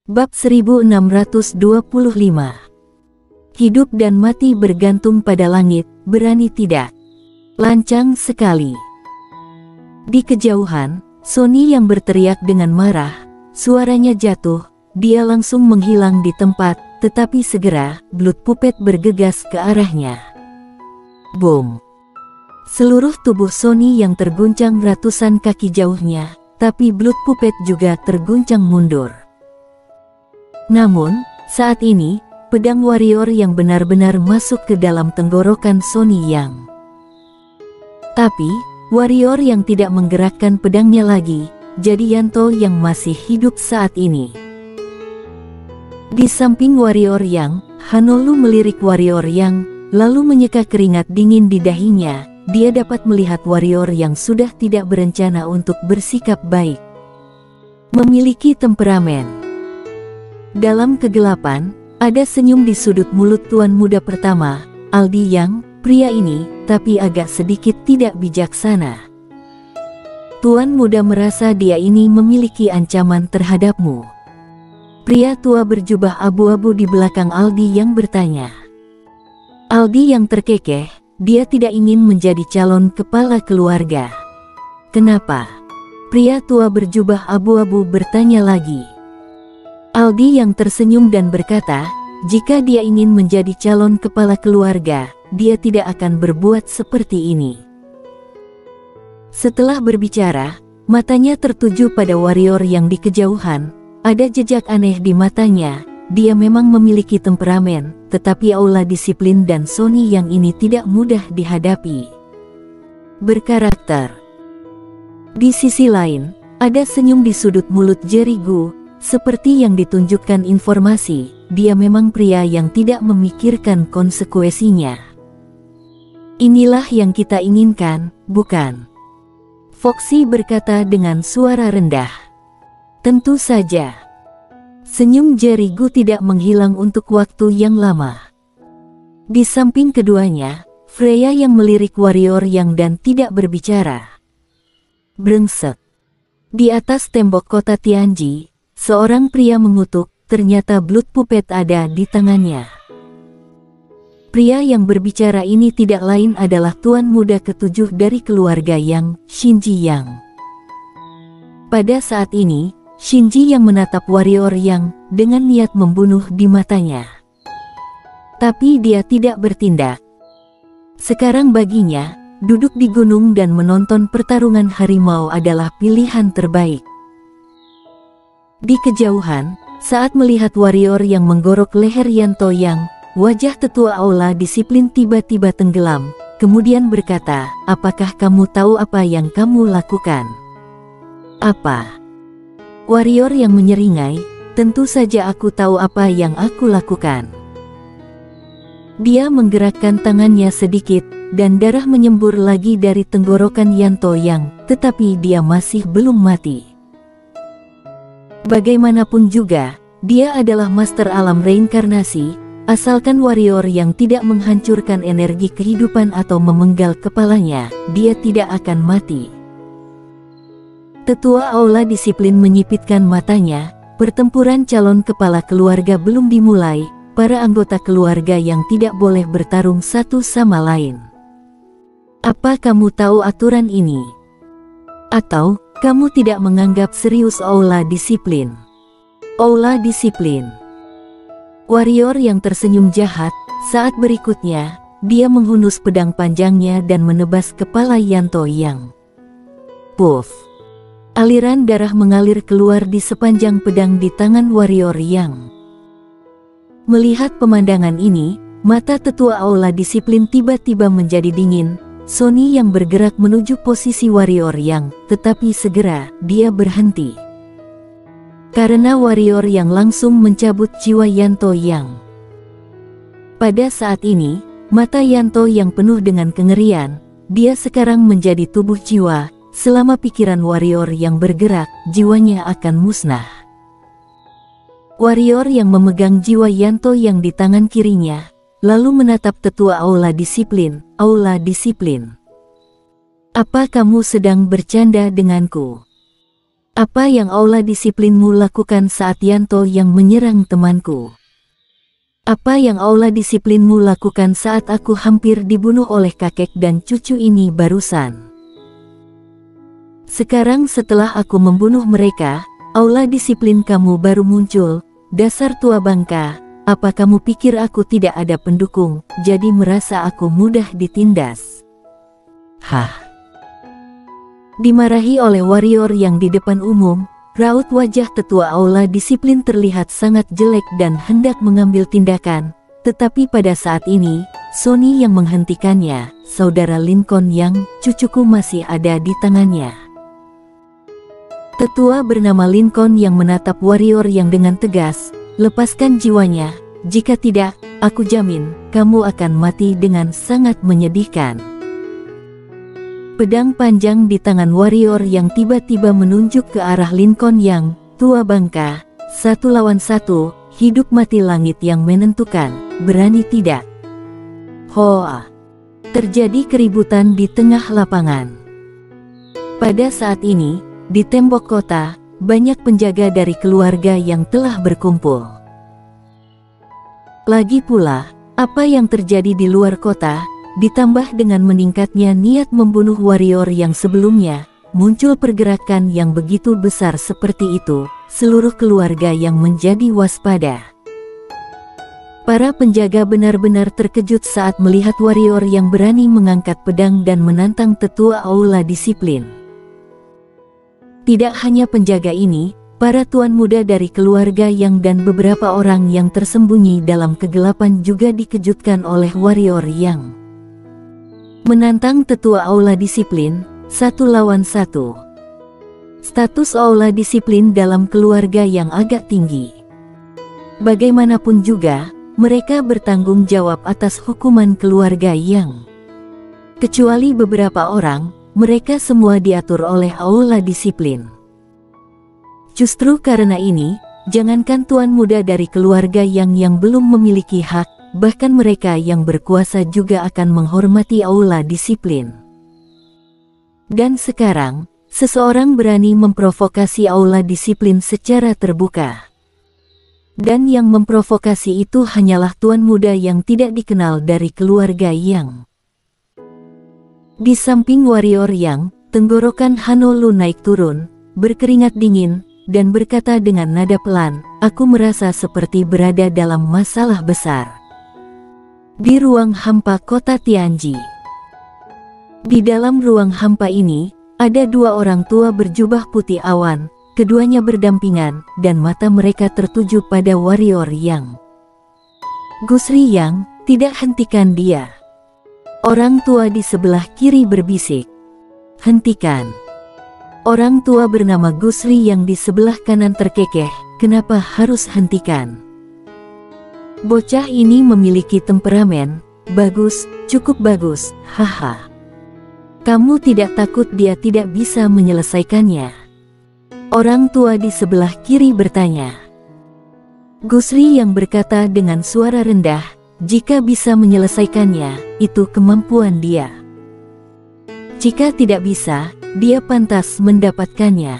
Bab 1625. Hidup dan mati bergantung pada langit, berani tidak? Lancang sekali. Di kejauhan, Sony yang berteriak dengan marah, suaranya jatuh, dia langsung menghilang di tempat, tetapi segera, Blood Puppet bergegas ke arahnya. Boom! Seluruh tubuh Sony yang terguncang ratusan kaki jauhnya, tapi Blood Puppet juga terguncang mundur. Namun, saat ini, pedang warrior yang benar-benar masuk ke dalam tenggorokan Sony Yang. Tapi, warrior yang tidak menggerakkan pedangnya lagi, jadi Yanto yang masih hidup saat ini. Di samping warrior Yang, Hanolu melirik warrior Yang, lalu menyeka keringat dingin di dahinya. Dia dapat melihat warrior yang sudah tidak berencana untuk bersikap baik. Memiliki temperamen. Dalam kegelapan, ada senyum di sudut mulut tuan muda pertama, Aldi Yang. Pria ini, tapi agak sedikit tidak bijaksana. Tuan muda merasa dia ini memiliki ancaman terhadapmu. Pria tua berjubah abu-abu di belakang Aldi Yang bertanya. Aldi Yang terkekeh, dia tidak ingin menjadi calon kepala keluarga. Kenapa? Pria tua berjubah abu-abu bertanya lagi. Aldi Yang tersenyum dan berkata, jika dia ingin menjadi calon kepala keluarga, dia tidak akan berbuat seperti ini. Setelah berbicara, matanya tertuju pada warrior yang di kejauhan. Ada jejak aneh di matanya. Dia memang memiliki temperamen, tetapi aula disiplin dan Sony yang ini tidak mudah dihadapi. Berkarakter. Di sisi lain, ada senyum di sudut mulut Jerry Gu. Seperti yang ditunjukkan informasi, dia memang pria yang tidak memikirkan konsekuensinya. Inilah yang kita inginkan, bukan? Foxy berkata dengan suara rendah. Tentu saja. Senyum Jerry Gu tidak menghilang untuk waktu yang lama. Di samping keduanya, Freya yang melirik warrior yang dan tidak berbicara. Brengsek. Di atas tembok kota Tianji, seorang pria mengutuk, ternyata Blood Puppet ada di tangannya. Pria yang berbicara ini tidak lain adalah tuan muda ketujuh dari keluarga Yang, Shinji Yang. Pada saat ini, Shinji yang menatap warrior Yang, dengan niat membunuh di matanya. Tapi dia tidak bertindak. Sekarang baginya, duduk di gunung dan menonton pertarungan harimau adalah pilihan terbaik. Di kejauhan, saat melihat warrior yang menggorok leher Yanto Yang, wajah tetua aula disiplin tiba-tiba tenggelam, kemudian berkata, apakah kamu tahu apa yang kamu lakukan? Apa? Warrior yang menyeringai, tentu saja aku tahu apa yang aku lakukan. Dia menggerakkan tangannya sedikit, dan darah menyembur lagi dari tenggorokan Yanto Yang, tetapi dia masih belum mati. Bagaimanapun juga, dia adalah master alam reinkarnasi, asalkan warrior yang tidak menghancurkan energi kehidupan atau memenggal kepalanya, dia tidak akan mati. Tetua aula disiplin menyipitkan matanya, pertempuran calon kepala keluarga belum dimulai, para anggota keluarga yang tidak boleh bertarung satu sama lain. Apa kamu tahu aturan ini? Atau, kamu tidak menganggap serius aula disiplin? Aula disiplin. Warrior yang tersenyum jahat, saat berikutnya, dia menghunus pedang panjangnya dan menebas kepala Yanto Yang. Puff. Aliran darah mengalir keluar di sepanjang pedang di tangan warrior Yang. Melihat pemandangan ini, mata tetua aula disiplin tiba-tiba menjadi dingin. Sony yang bergerak menuju posisi warrior Yang, tetapi segera, dia berhenti. Karena warrior yang langsung mencabut jiwa Yanto Yang. Pada saat ini, mata Yanto yang penuh dengan kengerian, dia sekarang menjadi tubuh jiwa, selama pikiran warrior yang bergerak, jiwanya akan musnah. Warrior yang memegang jiwa Yanto yang di tangan kirinya, lalu menatap tetua aula disiplin, aula disiplin. Apa kamu sedang bercanda denganku? Apa yang aula disiplinmu lakukan saat Yanto yang menyerang temanku? Apa yang aula disiplinmu lakukan saat aku hampir dibunuh oleh kakek dan cucu ini barusan? Sekarang setelah aku membunuh mereka, aula disiplin kamu baru muncul. Dasar tua bangka, apa kamu pikir aku tidak ada pendukung, jadi merasa aku mudah ditindas? Hah? Dimarahi oleh warrior yang di depan umum, raut wajah tetua aula disiplin terlihat sangat jelek dan hendak mengambil tindakan, tetapi pada saat ini, Sony yang menghentikannya. Saudara Lincoln yang cucuku masih ada di tangannya. Tetua bernama Lincoln yang menatap warrior yang dengan tegas, lepaskan jiwanya, jika tidak, aku jamin, kamu akan mati dengan sangat menyedihkan. Pedang panjang di tangan warrior yang tiba-tiba menunjuk ke arah Lincoln yang tua bangka, 1 lawan 1, hidup mati langit yang menentukan, berani tidak? Hoa! Terjadi keributan di tengah lapangan. Pada saat ini, di tembok kota, banyak penjaga dari keluarga yang telah berkumpul. Lagi pula, apa yang terjadi di luar kota, ditambah dengan meningkatnya niat membunuh warrior yang sebelumnya, muncul pergerakan yang begitu besar seperti itu, seluruh keluarga yang menjadi waspada. Para penjaga benar-benar terkejut saat melihat warrior yang berani mengangkat pedang dan menantang tetua aula disiplin. Tidak hanya penjaga ini, para tuan muda dari keluarga yang dan beberapa orang yang tersembunyi dalam kegelapan juga dikejutkan oleh warrior yang menantang tetua aula disiplin, 1 lawan 1. Status aula disiplin dalam keluarga yang agak tinggi. Bagaimanapun juga, mereka bertanggung jawab atas hukuman keluarga yang, kecuali beberapa orang, mereka semua diatur oleh aula disiplin. Justru karena ini, jangankan tuan muda dari keluarga yang belum memiliki hak, bahkan mereka yang berkuasa juga akan menghormati aula disiplin. Dan sekarang, seseorang berani memprovokasi aula disiplin secara terbuka. Dan yang memprovokasi itu hanyalah tuan muda yang tidak dikenal dari keluarga yang. Di samping warrior yang, tenggorokan Hanolu naik turun, berkeringat dingin, dan berkata dengan nada pelan, aku merasa seperti berada dalam masalah besar. Di ruang hampa kota Tianji. Di dalam ruang hampa ini, ada 2 orang tua berjubah putih awan, keduanya berdampingan, dan mata mereka tertuju pada warrior yang. Gusri yang, tidak hentikan dia. Orang tua di sebelah kiri berbisik. Hentikan. Orang tua bernama Gusri yang di sebelah kanan terkekeh, kenapa harus hentikan? Bocah ini memiliki temperamen, bagus, cukup bagus, haha. Kamu tidak takut dia tidak bisa menyelesaikannya? Orang tua di sebelah kiri bertanya. Gusri yang berkata dengan suara rendah, jika bisa menyelesaikannya, itu kemampuan dia. Jika tidak bisa, dia pantas mendapatkannya.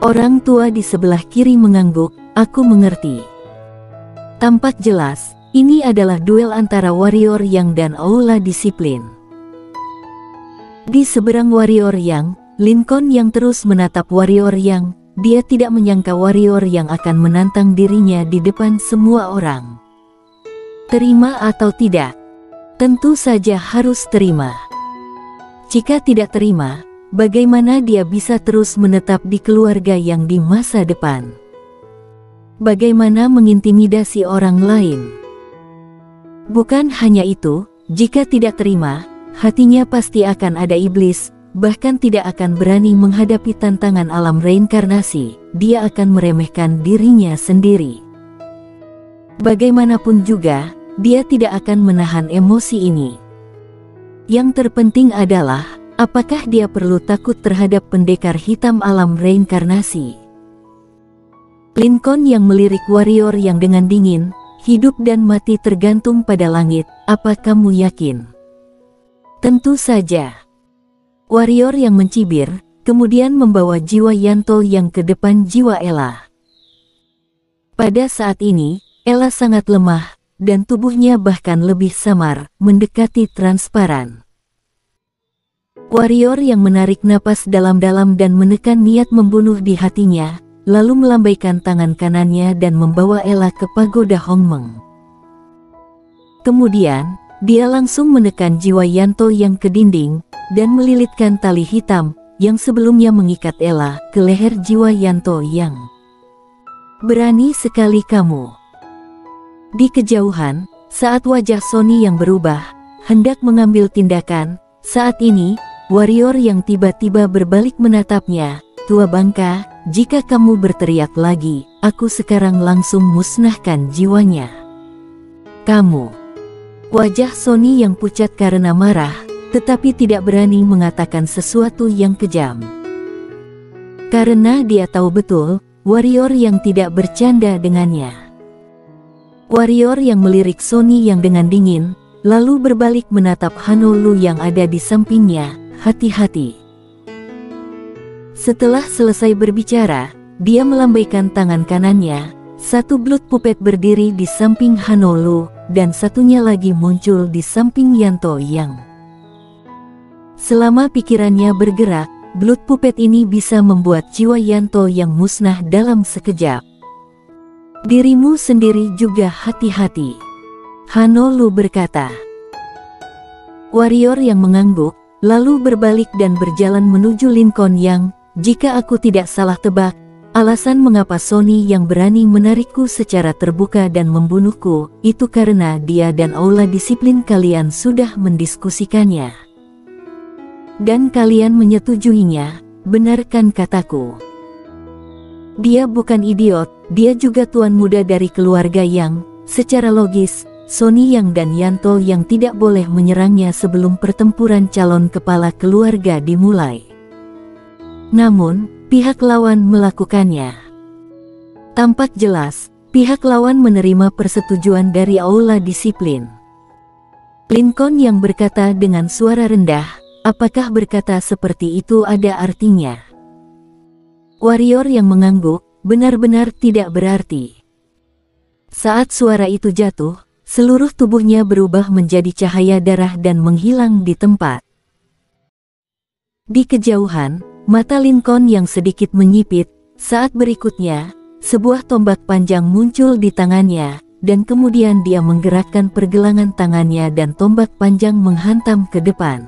Orang tua di sebelah kiri mengangguk, aku mengerti. Tampak jelas, ini adalah duel antara warrior yang dan aula disiplin. Di seberang warrior yang, Lincoln yang terus menatap warrior yang, dia tidak menyangka warrior yang akan menantang dirinya di depan semua orang. Terima atau tidak? Tentu saja harus terima. Jika tidak terima, bagaimana dia bisa terus menetap di keluarga yang di masa depan? Bagaimana mengintimidasi orang lain? Bukan hanya itu, jika tidak terima, hatinya pasti akan ada iblis, bahkan tidak akan berani menghadapi tantangan alam reinkarnasi, dia akan meremehkan dirinya sendiri. Bagaimanapun juga, dia tidak akan menahan emosi ini. Yang terpenting adalah, apakah dia perlu takut terhadap pendekar hitam alam reinkarnasi? Lincoln yang melirik warrior yang dengan dingin, hidup dan mati tergantung pada langit, apa kamu yakin? Tentu saja. Warrior yang mencibir, kemudian membawa jiwa Yanto yang ke depan jiwa Ella. Pada saat ini, Ella sangat lemah, dan tubuhnya bahkan lebih samar, mendekati transparan. Warrior yang menarik napas dalam-dalam dan menekan niat membunuh di hatinya, lalu melambaikan tangan kanannya dan membawa Ella ke pagoda Hongmeng. Kemudian, dia langsung menekan jiwa Yanto yang ke dinding, dan melilitkan tali hitam, yang sebelumnya mengikat Ella, ke leher jiwa Yanto yang berani sekali kamu. Di kejauhan, saat wajah Sonny yang berubah, hendak mengambil tindakan, saat ini, warrior yang tiba-tiba berbalik menatapnya, "Tua bangka, jika kamu berteriak lagi, aku sekarang langsung musnahkan jiwanya." Kamu. Wajah Sonny yang pucat karena marah, tetapi tidak berani mengatakan sesuatu yang kejam. Karena dia tahu betul, warrior yang tidak bercanda dengannya. Warrior yang melirik Sonny yang dengan dingin, lalu berbalik menatap Hanolu yang ada di sampingnya, "Hati-hati." Setelah selesai berbicara, dia melambaikan tangan kanannya, satu blood puppet berdiri di samping Hanolu, dan satunya lagi muncul di samping Yanto yang. Selama pikirannya bergerak, blood puppet ini bisa membuat jiwa Yanto yang musnah dalam sekejap. "Dirimu sendiri juga hati-hati," Hanolu berkata. Warrior yang mengangguk, lalu berbalik dan berjalan menuju Lincoln yang, jika aku tidak salah tebak, alasan mengapa Sonny yang berani menarikku secara terbuka dan membunuhku, itu karena dia dan aula disiplin kalian sudah mendiskusikannya. Dan kalian menyetujuinya, benarkan kataku? Dia bukan idiot, dia juga tuan muda dari keluarga yang, secara logis, Sonny Yang dan Yanto yang tidak boleh menyerangnya sebelum pertempuran calon kepala keluarga dimulai. Namun, pihak lawan melakukannya. Tampak jelas, pihak lawan menerima persetujuan dari aula disiplin. Lincoln yang berkata dengan suara rendah, "Apakah berkata seperti itu ada artinya?" Warrior yang mengangguk, benar-benar tidak berarti. Saat suara itu jatuh, seluruh tubuhnya berubah menjadi cahaya darah dan menghilang di tempat. Di kejauhan, mata Lincoln yang sedikit menyipit, saat berikutnya, sebuah tombak panjang muncul di tangannya, dan kemudian dia menggerakkan pergelangan tangannya dan tombak panjang menghantam ke depan.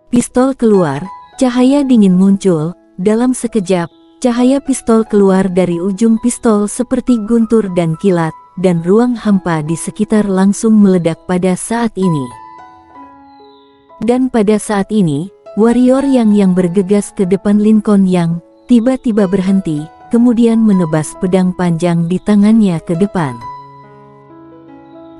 Pistol keluar, cahaya dingin muncul, dalam sekejap, cahaya pistol keluar dari ujung pistol seperti guntur dan kilat, dan ruang hampa di sekitar langsung meledak pada saat ini. Dan pada saat ini, warrior yang bergegas ke depan Lincoln yang tiba-tiba berhenti, kemudian menebas pedang panjang di tangannya ke depan.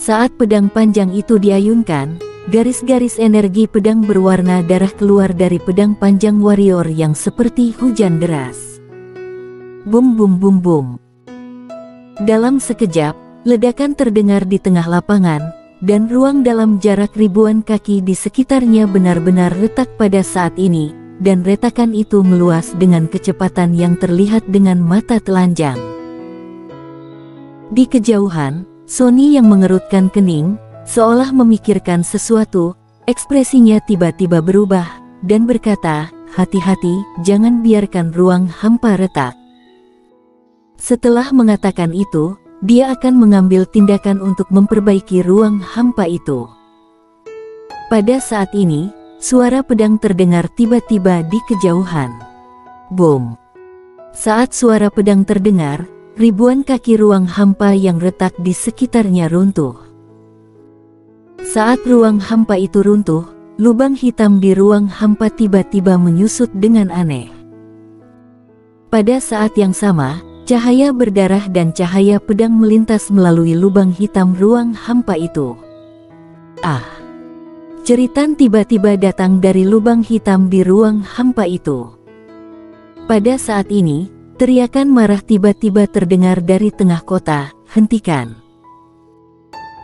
Saat pedang panjang itu diayunkan, garis-garis energi pedang berwarna darah keluar dari pedang panjang warrior yang seperti hujan deras. Bum bum bum bum. Dalam sekejap, ledakan terdengar di tengah lapangan, dan ruang dalam jarak ribuan kaki di sekitarnya benar-benar retak pada saat ini, dan retakan itu meluas dengan kecepatan yang terlihat dengan mata telanjang. Di kejauhan, Sonny yang mengerutkan kening, seolah memikirkan sesuatu, ekspresinya tiba-tiba berubah, dan berkata, "Hati-hati, jangan biarkan ruang hampa retak." Setelah mengatakan itu, dia akan mengambil tindakan untuk memperbaiki ruang hampa itu. Pada saat ini, suara pedang terdengar tiba-tiba di kejauhan. Boom! Saat suara pedang terdengar, ribuan kaki ruang hampa yang retak di sekitarnya runtuh. Saat ruang hampa itu runtuh, lubang hitam di ruang hampa tiba-tiba menyusut dengan aneh. Pada saat yang sama, cahaya berdarah dan cahaya pedang melintas melalui lubang hitam ruang hampa itu. Ah! Jeritan tiba-tiba datang dari lubang hitam di ruang hampa itu. Pada saat ini, teriakan marah tiba-tiba terdengar dari tengah kota, "Hentikan!"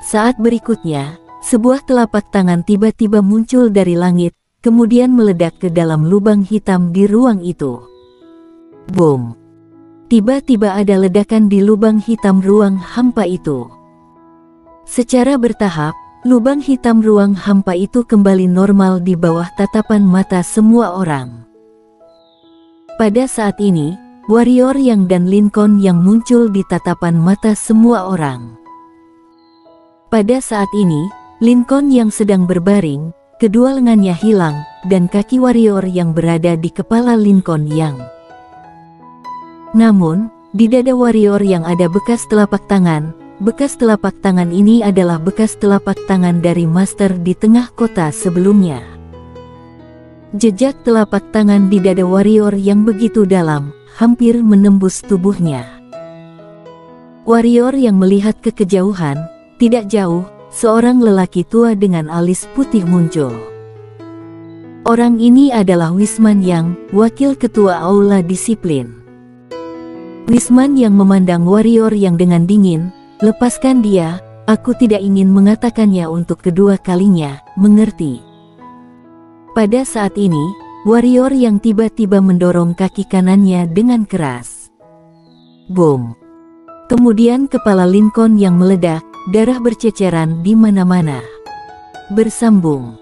Saat berikutnya, sebuah telapak tangan tiba-tiba muncul dari langit, kemudian meledak ke dalam lubang hitam di ruang itu. Boom! Tiba-tiba ada ledakan di lubang hitam ruang hampa itu. Secara bertahap, lubang hitam ruang hampa itu kembali normal di bawah tatapan mata semua orang. Pada saat ini, Warrior Yang dan Lincoln yang muncul di tatapan mata semua orang. Pada saat ini, Lincoln yang sedang berbaring, kedua lengannya hilang, dan kaki Warrior yang berada di kepala Lincoln yang. Namun, di dada Warrior yang ada bekas telapak tangan. Bekas telapak tangan ini adalah bekas telapak tangan dari Master di tengah kota sebelumnya. Jejak telapak tangan di dada Warrior yang begitu dalam, hampir menembus tubuhnya. Warrior yang melihat ke kejauhan, tidak jauh, seorang lelaki tua dengan alis putih muncul. Orang ini adalah Wisman Yang, wakil ketua Aula Disiplin. Wisman yang memandang Warrior yang dengan dingin, "Lepaskan dia, aku tidak ingin mengatakannya untuk kedua kalinya, mengerti?" Pada saat ini, Warrior yang tiba-tiba mendorong kaki kanannya dengan keras. Boom! Kemudian kepala Lincoln yang meledak, darah berceceran di mana-mana. Bersambung.